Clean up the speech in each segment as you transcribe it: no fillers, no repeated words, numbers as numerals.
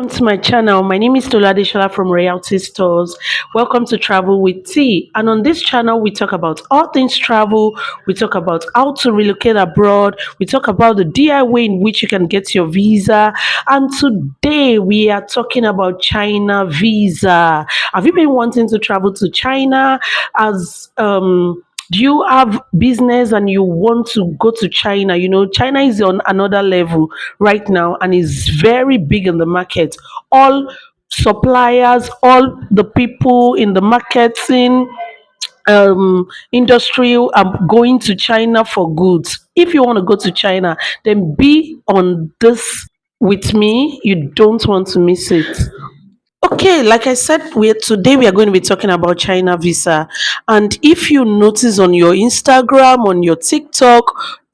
Welcome to my channel. My name is Tola Deshala from Royalty Stores. Welcome to Travel with T. And on this channel, we talk about all things travel. We talk about how to relocate abroad. We talk about the DIY in which you can get your visa. And today we are talking about China visa. Have you been wanting to travel to China? As Do you have business and you want to go to China? China is on another level right now and is very big in the market. All suppliers, all the people in the marketing industry are going to China for goods. If you want to go to China, then be on this with me. You don't want to miss it. Okay, like I said, today we are going to be talking about China visa. And if you notice on your Instagram, on your TikTok,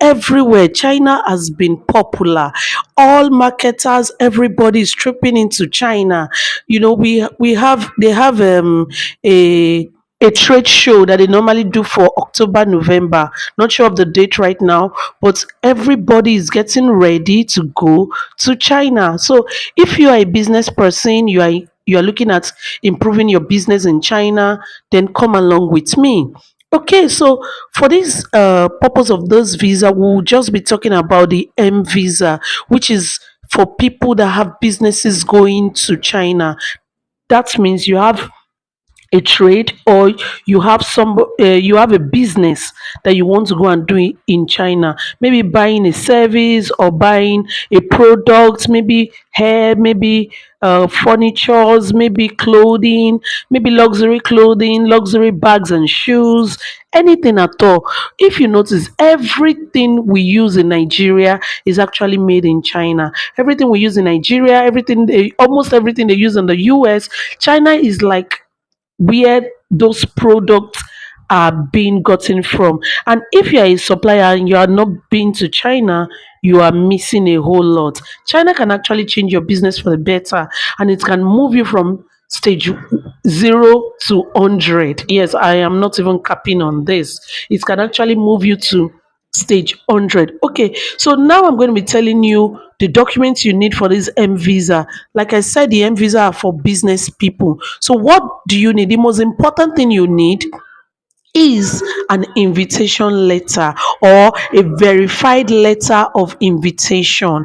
everywhere China has been popular. All marketers, everybody is tripping into China. We have they have a trade show that they normally do for October, November. Not sure of the date right now, but everybody is getting ready to go to China. So if you are a business person, you are looking at improving your business in China, then come along with me. Okay, so for this purpose of this visa, we'll just be talking about the M visa, which is for people that have businesses going to China. That means you have a trade, or you have a business that you want to go and do in China, maybe buying a service or buying a product, maybe hair, maybe furnitures, maybe clothing, maybe luxury clothing, luxury bags and shoes, anything at all. If you notice, everything we use in Nigeria is actually made in China. Everything we use in Nigeria, almost everything they use in the US, China is like where those products are being gotten from. And if you are a supplier and you are not been to China, you are missing a whole lot. China can actually change your business for the better, and it can move you from stage 0 to 100. Yes, I am not even capping on this. It can actually move you to stage 100. Okay, so now I'm going to be telling you the documents you need for this M visa. Like I said, the M visa are for business people. So what do you need? The most important thing you need is an invitation letter, or a verified letter of invitation.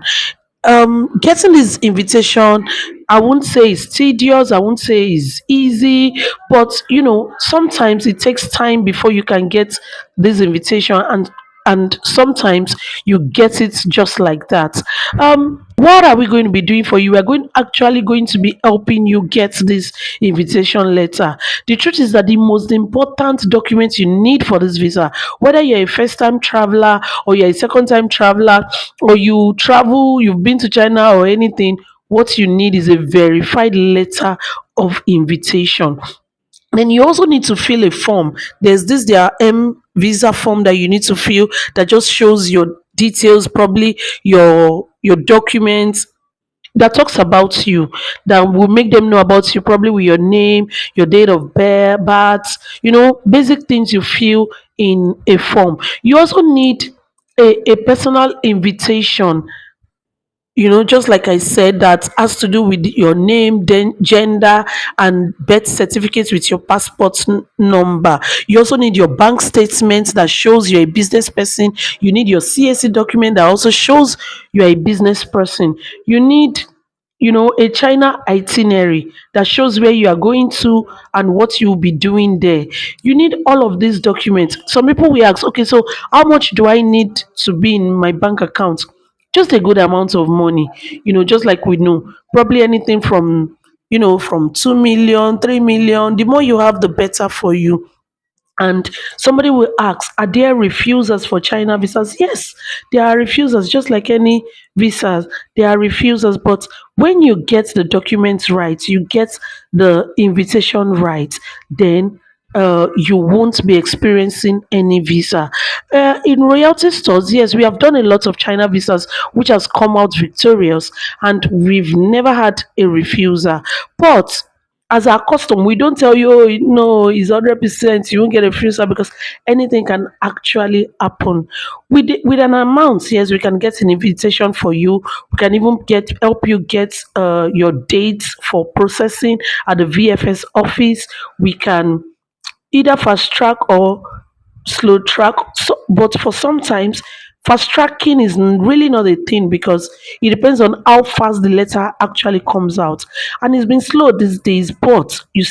Getting this invitation, I won't say it's tedious, I won't say it's easy, but sometimes it takes time before you can get this invitation, and sometimes you get it just like that. What are we going to be doing for you? We're going to be helping you get this invitation letter. The truth is that the most important document you need for this visa, whether you're a first time traveler or you're a second time traveler, or you've been to China or anything, what you need is a verified letter of invitation. Then you also need to fill a form. There's this their M visa form that you need to fill, that just shows your details, probably your documents, that talks about you, that will make them know about you, probably with your name, your date of birth, basic things you fill in a form. You also need a personal invitation, just like I said, that has to do with your name, then gender, and birth certificate with your passport number. You also need your bank statement that shows you're a business person. You need your CSC document that also shows you're a business person. You need a China itinerary that shows where you are going to and what you'll be doing there. You need all of these documents. Some people will ask, okay, so how much do I need to be in my bank account? Just a good amount of money, just like we know, probably anything from 2 million, 3 million. The more you have, the better for you. And somebody will ask, are there refusers for China visas? Yes, there are refusers, just like any visas. There are refusers, but when you get the documents right, you get the invitation right, then you won't be experiencing any visa. In royalty stores, yes, we have done a lot of China visas which has come out victorious, and we've never had a refuser. But as our custom, we don't tell you, oh, no, it's 100%, you won't get a free visa, because anything can actually happen. With an amount, yes, we can get an invitation for you. We can even help you get your dates for processing at the VFS office. We can either fast track or slow track. So, but for sometimes, fast tracking is really not a thing, because it depends on how fast the letter actually comes out. And it's been slow these days, but we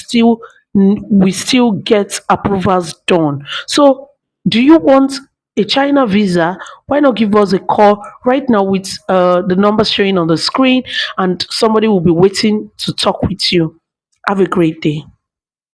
still get approvals done. So, do you want a China visa? Why not give us a call right now with the number showing on the screen, and somebody will be waiting to talk with you. Have a great day.